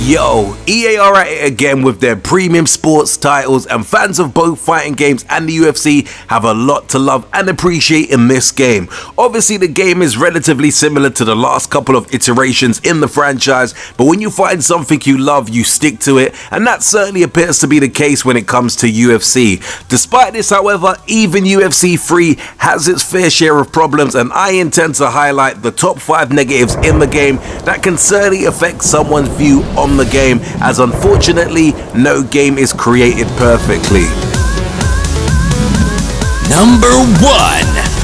Yo, EA are at it again with their premium sports titles, and fans of both fighting games and the UFC have a lot to love and appreciate in this game. Obviously the game is relatively similar to the last couple of iterations in the franchise, but when you find something you love, you stick to it, and that certainly appears to be the case when it comes to UFC. Despite this, however, even UFC 3 has its fair share of problems, and I intend to highlight the top 5 negatives in the game that can certainly affect someone's view on the game, as unfortunately no game is created perfectly. Number 1.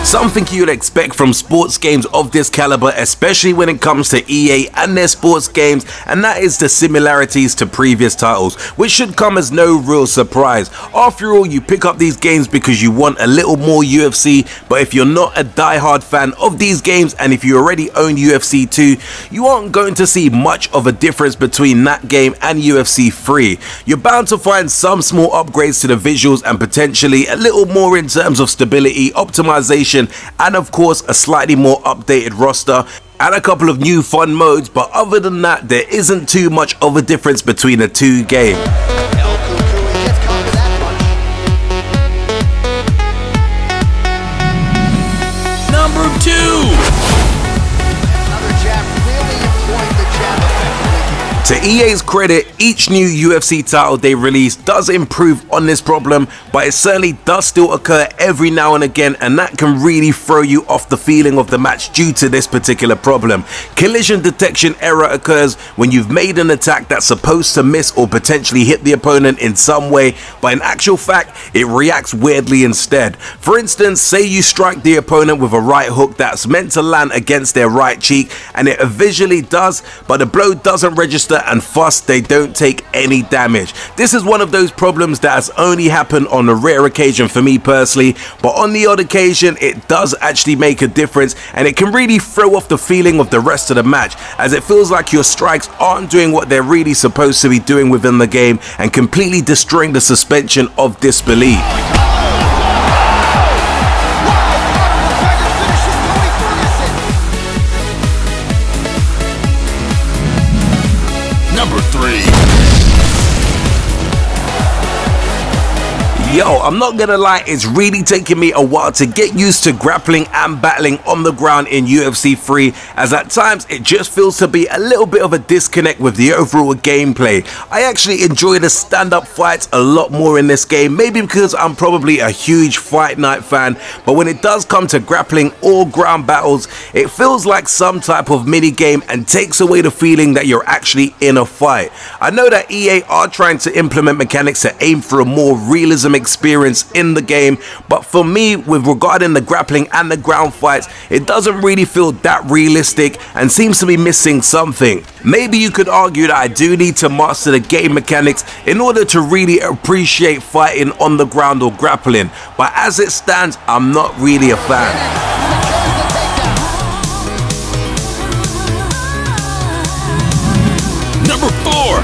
Something you'd expect from sports games of this caliber, especially when it comes to EA and their sports games, and that is the similarities to previous titles, which should come as no real surprise. After all, you pick up these games because you want a little more UFC, but if you're not a die-hard fan of these games, and if you already own UFC 2, you aren't going to see much of a difference between that game and UFC 3. You're bound to find some small upgrades to the visuals and potentially a little more in terms of stability, optimization, and of course a slightly more updated roster and a couple of new fun modes, but other than that there isn't too much of a difference between the two games. Number 2. To EA's credit, each new UFC title they release does improve on this problem, but it certainly does still occur every now and again, and that can really throw you off the feeling of the match due to this particular problem. Collision detection error occurs when you've made an attack that's supposed to miss or potentially hit the opponent in some way, but in actual fact it reacts weirdly instead. For instance, say you strike the opponent with a right hook that's meant to land against their right cheek, and it visually does, but the blow doesn't register, and thus they don't take any damage. This is one of those problems that has only happened on a rare occasion for me personally, but on the odd occasion it does actually make a difference, and it can really throw off the feeling of the rest of the match, as it feels like your strikes aren't doing what they're really supposed to be doing within the game, and completely destroying the suspension of disbelief. Number 3. Yo, I'm not gonna lie, it's really taken me a while to get used to grappling and battling on the ground in UFC 3, as at times it just feels to be a little bit of a disconnect with the overall gameplay. I actually enjoy the stand-up fights a lot more in this game, maybe because I'm probably a huge Fight Night fan, but when it does come to grappling or ground battles, it feels like some type of mini game and takes away the feeling that you're actually in a fight. I know that EA are trying to implement mechanics to aim for a more realism experience in the game, but for me, with regarding the grappling and the ground fights, it doesn't really feel that realistic and seems to be missing something. Maybe you could argue that I do need to master the game mechanics in order to really appreciate fighting on the ground or grappling, but as it stands, I'm not really a fan. Number 4.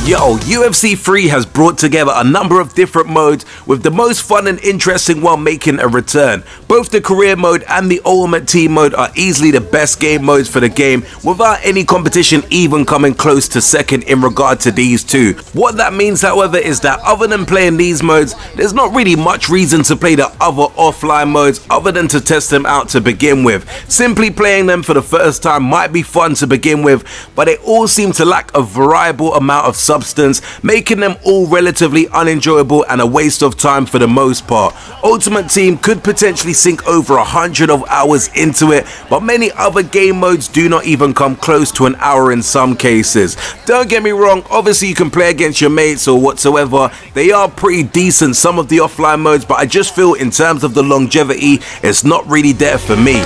Yo, UFC 3 has brought together a number of different modes, with the most fun and interesting one making a return. Both the career mode and the ultimate team mode are easily the best game modes for the game, without any competition even coming close to second in regard to these two. What that means, however, is that other than playing these modes, there's not really much reason to play the other offline modes other than to test them out to begin with. Simply playing them for the first time might be fun to begin with, but they all seem to lack a variable amount of substance, making them all relatively unenjoyable and a waste of time for the most part. Ultimate Team could potentially sink over 100 of hours into it, but many other game modes do not even come close to an hour in some cases. Don't get me wrong, obviously you can play against your mates or whatsoever, they are pretty decent, some of the offline modes, but I just feel in terms of the longevity, it's not really there for me.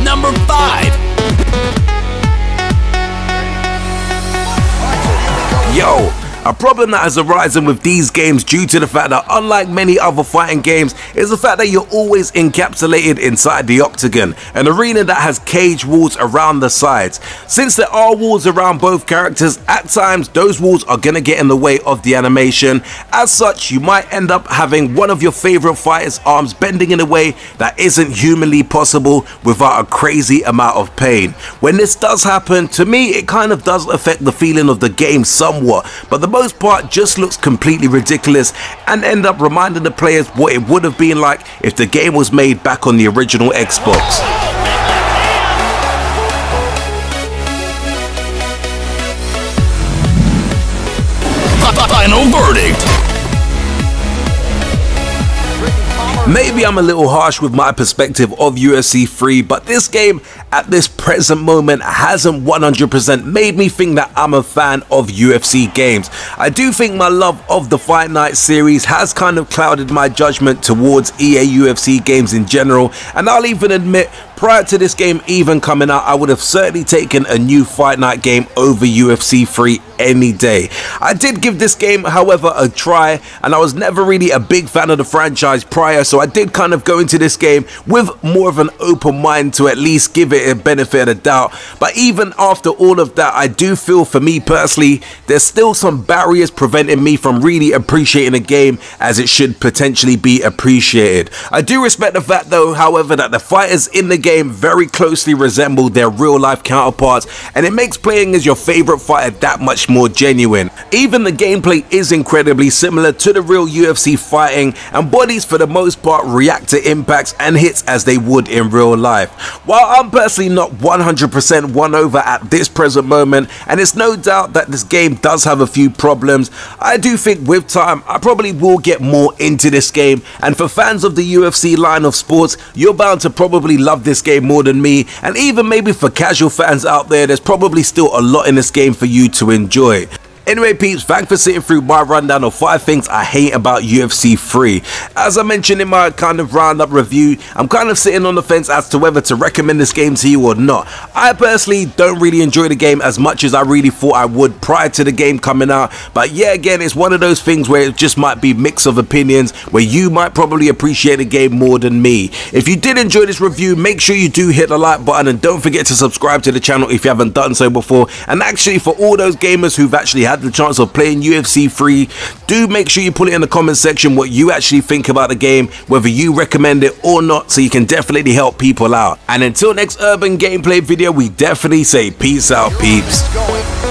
Number 5. Yo, A problem that has arisen with these games due to the fact that, unlike many other fighting games, is the fact that you're always encapsulated inside the octagon, an arena that has cage walls around the sides. Since there are walls around both characters, at times those walls are going to get in the way of the animation. As such, you might end up having one of your favorite fighters' arms bending in a way that isn't humanly possible without a crazy amount of pain. When this does happen, to me it kind of does affect the feeling of the game somewhat, but the most part just looks completely ridiculous and end up reminding the players what it would have been like if the game was made back on the original Xbox. Final verdict. Maybe I'm a little harsh with my perspective of UFC 3, but this game at this present moment hasn't 100% made me think that I'm a fan of UFC games. I do think my love of the Fight Night series has kind of clouded my judgment towards EA UFC games in general, and I'll even admit, prior to this game even coming out, I would have certainly taken a new Fight Night game over UFC 3 any day. I did give this game, however, a try, and I was never really a big fan of the franchise prior, so I did kind of go into this game with more of an open mind to at least give it a benefit of the doubt. But even after all of that, I do feel, for me personally, there's still some barriers preventing me from really appreciating a game as it should potentially be appreciated. I do respect the fact though, however, that the fighters in the game very closely resemble their real life counterparts, and it makes playing as your favorite fighter that much more genuine. Even the gameplay is incredibly similar to the real UFC fighting, and bodies for the most part react to impacts and hits as they would in real life. While I'm personally not 100% won over at this present moment, and it's no doubt that this game does have a few problems, I do think with time I probably will get more into this game, and for fans of the UFC line of sports, you're bound to probably love this game more than me, and even maybe for casual fans out there, there's probably still a lot in this game for you to enjoy. Anyway peeps, thanks for sitting through my rundown of 5 things I hate about UFC 3. As I mentioned in my kind of roundup review, I'm kind of sitting on the fence as to whether to recommend this game to you or not. I personally don't really enjoy the game as much as I really thought I would prior to the game coming out, but yeah, again, it's one of those things where it just might be a mix of opinions, where you might probably appreciate the game more than me. If you did enjoy this review, make sure you do hit the like button, and don't forget to subscribe to the channel if you haven't done so before. And actually, for all those gamers who've actually had the chance of playing UFC 3, do make sure you put it in the comment section what you actually think about the game, whether you recommend it or not, so you can definitely help people out. And until next urban gameplay video, we definitely say peace out, peeps.